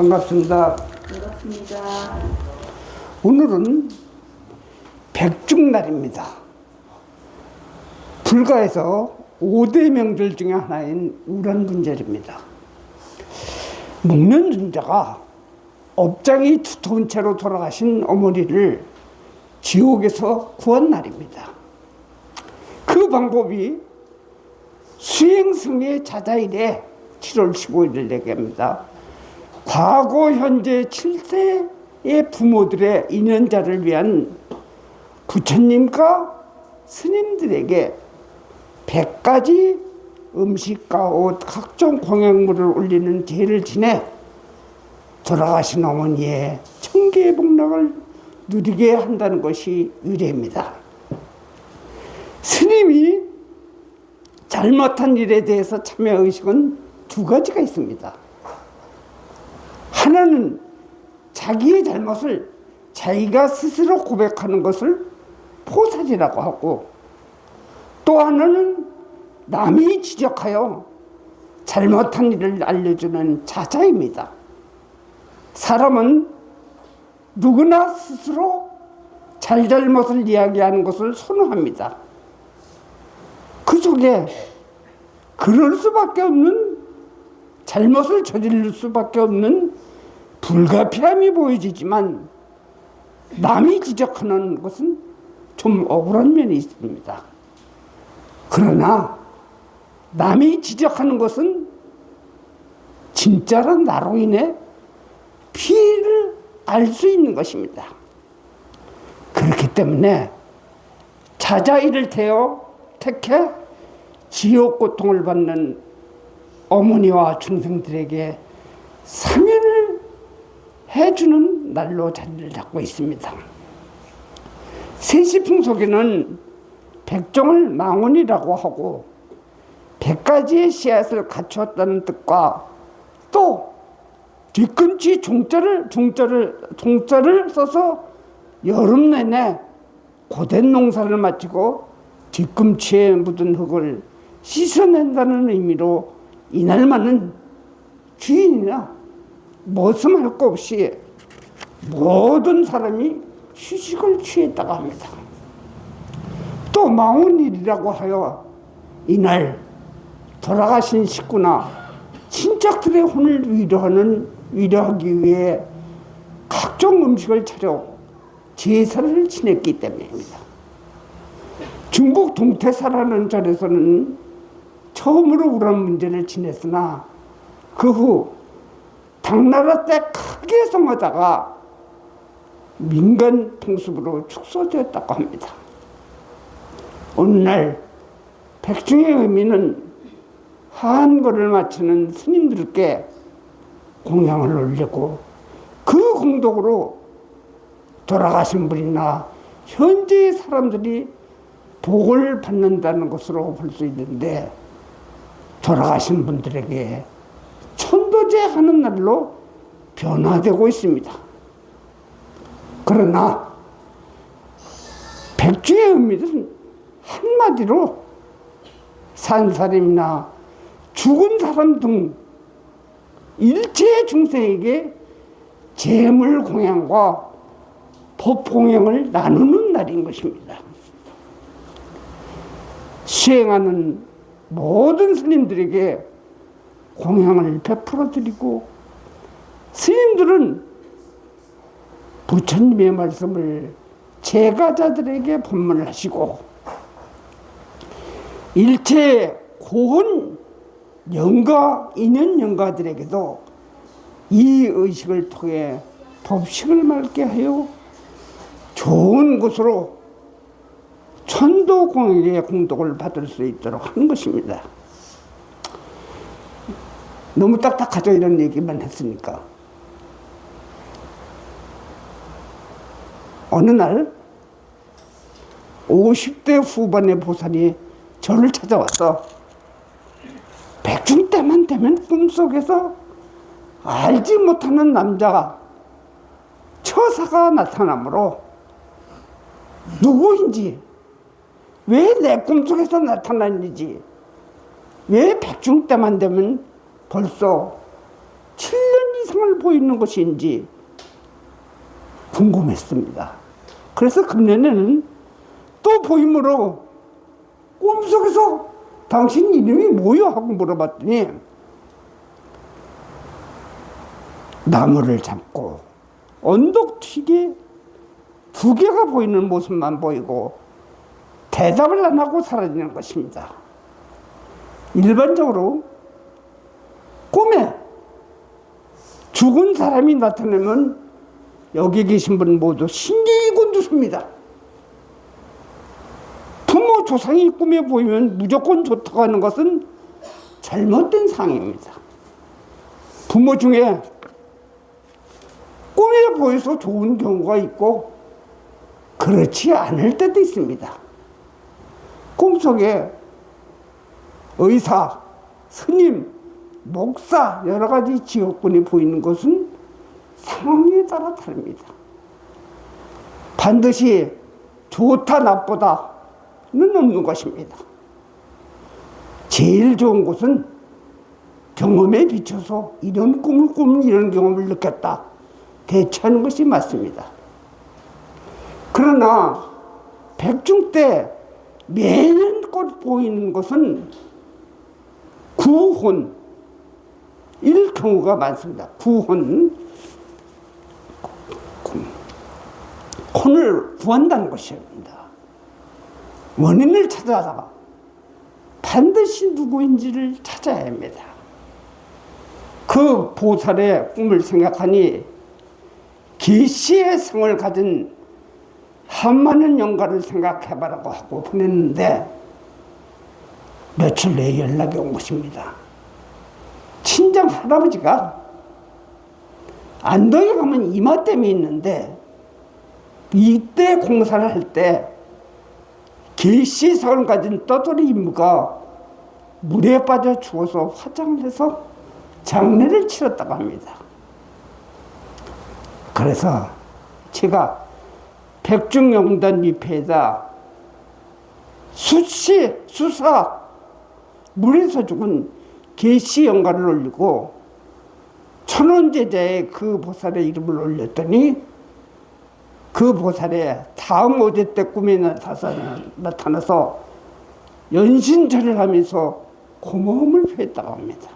반갑습니다. 반갑습니다. 오늘은 백중날입니다. 불가에서 5대 명절 중에 하나인 우란분절입니다. 목련존자가 업장이 두터운 채로 돌아가신 어머니를 지옥에서 구한 날입니다. 그 방법이 수행승의 자자일에 7월 15일을 내게합니다. 과거 현재 7세의 부모들의 인연자를 위한 부처님과 스님들에게 100가지 음식과 옷, 각종 공양물을 올리는 제를 지내 돌아가신 어머니의 천계의 복락을 누리게 한다는 것이 유래입니다. 스님이 잘못한 일에 대해서 참여의식은 두 가지가 있습니다. 하나는 자기의 잘못을 자기가 스스로 고백하는 것을 포살이라고 하고, 또 하나는 남이 지적하여 잘못한 일을 알려주는 자자입니다. 사람은 누구나 스스로 잘잘못을 이야기하는 것을 선호합니다. 그 속에 그럴 수밖에 없는, 잘못을 저지를 수밖에 없는 불가피함이 보여지지만, 남이 지적하는 것은 좀 억울한 면이 있습니다. 그러나 남이 지적하는 것은 진짜로 나로 인해 피해를 알 수 있는 것입니다. 그렇기 때문에 자자일을 택해 지옥 고통을 받는 어머니와 중생들에게 사면을 해주는 날로 자리를 잡고 있습니다. 세시풍속에는 백종을 망원이라고 하고 100가지의 씨앗을 갖추었다는 뜻과, 또 뒤꿈치 종자를 써서 여름 내내 고된 농사를 마치고 뒤꿈치에 묻은 흙을 씻어낸다는 의미로 이날만은 주인이나 머슴할 것 없이 모든 사람이 휴식을 취했다고 합니다. 또 망원일이라고 하여 이날 돌아가신 식구나 친척들의 혼을 위로하기 위해 각종 음식을 차려 제사를 지냈기 때문입니다. 중국 동태사라는 절에서는 처음으로 우란분절을 지냈으나 그 후 당나라 때 크게 성하다가 민간 풍습으로 축소되었다고 합니다. 오늘날 백중의 의미는 한거를 마치는 스님들께 공양을 올리고 그 공덕으로 돌아가신 분이나 현재의 사람들이 복을 받는다는 것으로 볼 수 있는데, 돌아가신 분들에게 천도제 하는 날로 변화되고 있습니다. 그러나 백주의 의미는 한마디로 산 사람이나 죽은 사람 등 일체 중생에게 재물 공양과 법 공양을 나누는 날인 것입니다. 수행하는 모든 스님들에게 공양을 베풀어 드리고, 스님들은 부처님의 말씀을 제가자들에게 법문을 하시고, 일체 고혼 영가, 인연 영가들에게도 이 의식을 통해 법식을 맑게 하여 좋은 곳으로 천도공에게 공덕을 받을 수 있도록 하는 것입니다. 너무 딱딱하죠? 이런 얘기만 했으니까. 어느 날 50대 후반의 보살이 저를 찾아와서 백중 때만 되면 꿈속에서 알지 못하는 남자가 처사가 나타나므로 누구인지, 왜 내 꿈속에서 나타나는지, 왜 백중 때만 되면 벌써 7년 이상을 보이는 것인지 궁금했습니다. 그래서 금년에는 또 보임으로 꿈속에서 당신 이름이 뭐요? 하고 물어봤더니 나무를 잡고 언덕튀기 2개가 보이는 모습만 보이고 대답을 안 하고 사라지는 것입니다. 일반적으로 꿈에 죽은 사람이 나타나면 여기 계신 분 모두 신경이 곤두섭니다. 부모 조상이 꿈에 보이면 무조건 좋다고 하는 것은 잘못된 상입니다. 부모 중에 꿈에 보여서 좋은 경우가 있고 그렇지 않을 때도 있습니다. 꿈속에 의사, 스님, 목사 여러 가지 직업군이 보이는 것은 상황에 따라 다릅니다. 반드시 좋다 나쁘다는 없는 것입니다. 제일 좋은 것은 경험에 비춰서 이런 꿈을 꾸면 이런 경험을 느꼈다 대처하는 것이 맞습니다. 그러나 백중 때 매년 꽃 보이는 것은 구혼일 경우가 많습니다. 구혼, 혼을 구한다는 것입니다. 원인을 찾아서 반드시 누구인지를 찾아야 합니다. 그 보살의 꿈을 생각하니 계시의 성을 가진 한많은 영가를 생각해봐라고 하고 보냈는데 며칠 내에 연락이 온 것입니다. 친정 할아버지가 안동에 가면 이마댐이 있는데 이때 공사를 할 때 계시성을 가진 떠돌이 인무가 물에 빠져 죽어서 화장을 해서 장례를 치렀다고 합니다. 그래서 제가 백중영단 위패에다 수사 물에서 죽은 계시 영가를 올리고 천원제자의 그 보살의 이름을 올렸더니 그 보살의 다음 오제 때 꿈에 나타나서 연신절을 하면서 고마움을 표했다고 합니다.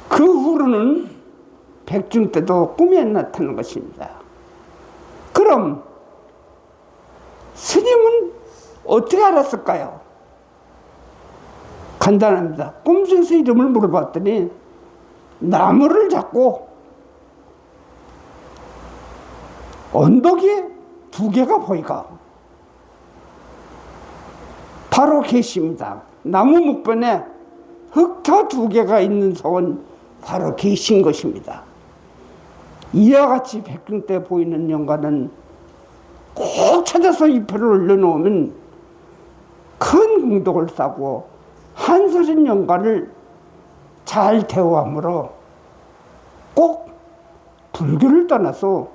그 후로는 백중 때도 꿈에 나타나는 것입니다. 그럼 스님은 어떻게 알았을까요? 간단합니다. 꿈속에서 이름을 물어봤더니 나무를 잡고 언덕에 2개가 보이가 바로 계십니다. 나무 목변에 흙터 2개가 있는 성은 바로 계신 것입니다. 이와 같이 백중 때 보이는 영가는 꼭 찾아서 잎을 올려놓으면 큰 공덕을 쌓고 한서린 영가를 잘 대우함으로 꼭 불교를 떠나서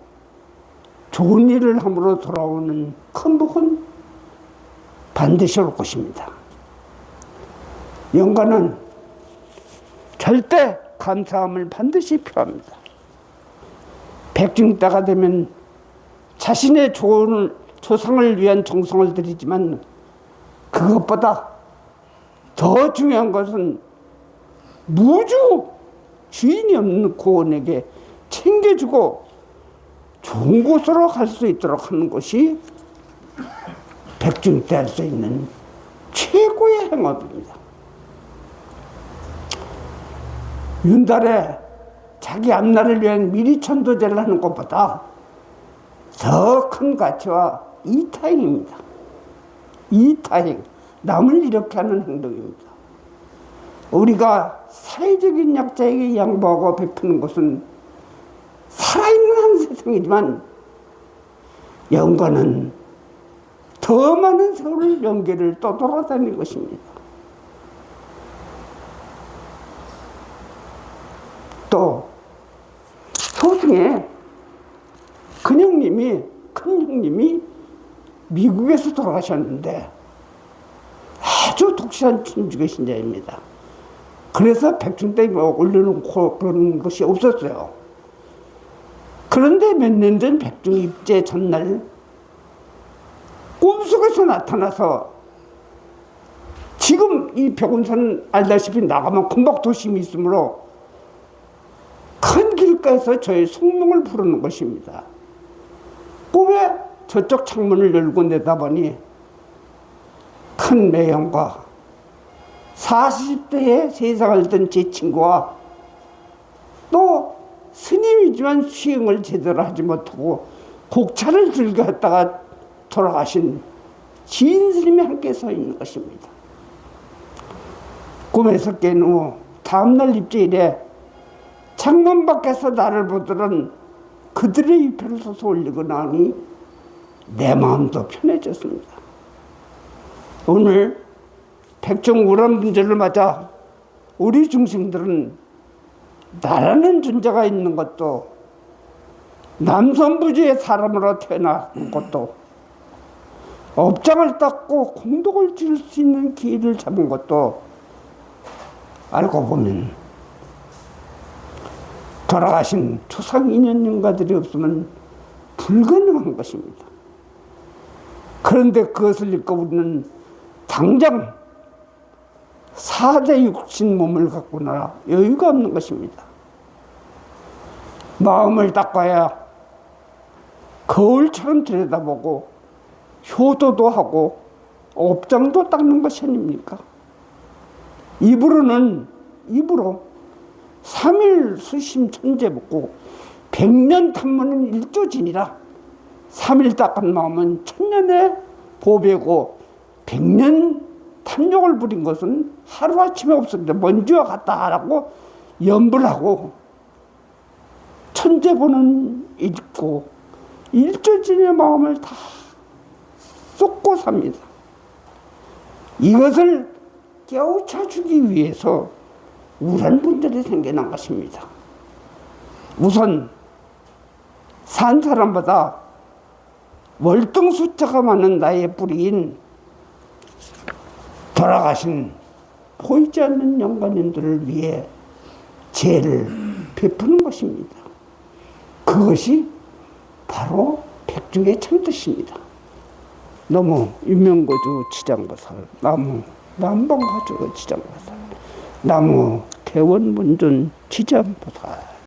좋은 일을 함으로 돌아오는 큰 복은 반드시 올 것입니다. 영가는 절대 감사함을 반드시 표합니다. 백중 때가 되면 자신의 좋은 조상을 위한 정성을 드리지만 그것보다 더 중요한 것은 무주 주인이 없는 고원에게 챙겨주고 좋은 곳으로 갈 수 있도록 하는 것이 백중 때 할 수 있는 최고의 행업입니다. 윤달에 자기 앞날을 위한 미리 천도제를 하는 것보다 더 큰 가치와 이타행입니다. 이타행, 남을 이렇게 하는 행동입니다. 우리가 사회적인 약자에게 양보하고 베푸는 것은 살아있는 한 세상이지만 영가는 더 많은 세월을 명계를 떠돌아다니는 것입니다. 또 소중에 큰 형님이 미국에서 돌아가셨는데 아주 독실한 천주교 신자입니다. 그래서 백중대에 올려놓고 그런 것이 없었어요. 그런데 몇 년 전 백중 입제 전날 꿈속에서 나타나서, 지금 이 백운산 알다시피 나가면 금박도심이 있으므로 큰 길가에서 저의 성명을 부르는 것입니다. 꿈에 저쪽 창문을 열고 내다보니 큰 매형과 40대에 세상을 든 제 친구와 또 스님이지만 수행을 제대로 하지 못하고 곡차를 즐겨했다가 돌아가신 지인 스님이 함께 서 있는 것입니다. 꿈에서 깬 후 다음날 입제일에 창문 밖에서 나를 보더란 그들의 위패를 솟아 올리고 나니 내 마음도 편해졌습니다. 오늘 백중 우란 문제를 맞아 우리 중생들은 나라는 존재가 있는 것도, 남선부지의 사람으로 태어난 것도, 업장을 닦고 공덕을 지을 수 있는 기회를 잡은 것도 알고 보면 돌아가신 초상 인연인가들이 없으면 불가능한 것입니다. 그런데 그것을 읽고 우리는 당장 사대 육신 몸을 갖고 나라 여유가 없는 것입니다. 마음을 닦아야 거울처럼 들여다보고 효도도 하고 업장도 닦는 것이 아닙니까? 입으로 3일 수심 천재 먹고 100년 탐문은 일조진이라, 3일 닦은 마음은 천년의 보배고 100년 탐욕을 부린 것은 하루아침에 없었는데 먼지와 같다 하라고 염불하고, 천재보는 읽고 일조진의 마음을 다 쏟고 삽니다. 이것을 깨우쳐주기 위해서 우란 분들이 생겨난 것입니다. 우선 산 사람보다 월등 숫자가 많은 나의 뿌리인 돌아가신 보이지 않는 영가님들을 위해 죄를 베푸는 것입니다. 그것이 바로 백중의 참뜻입니다. 너무 유명고주 지장보살, 나무 남방가주 지장보살, 나무 개원문존 지장보살.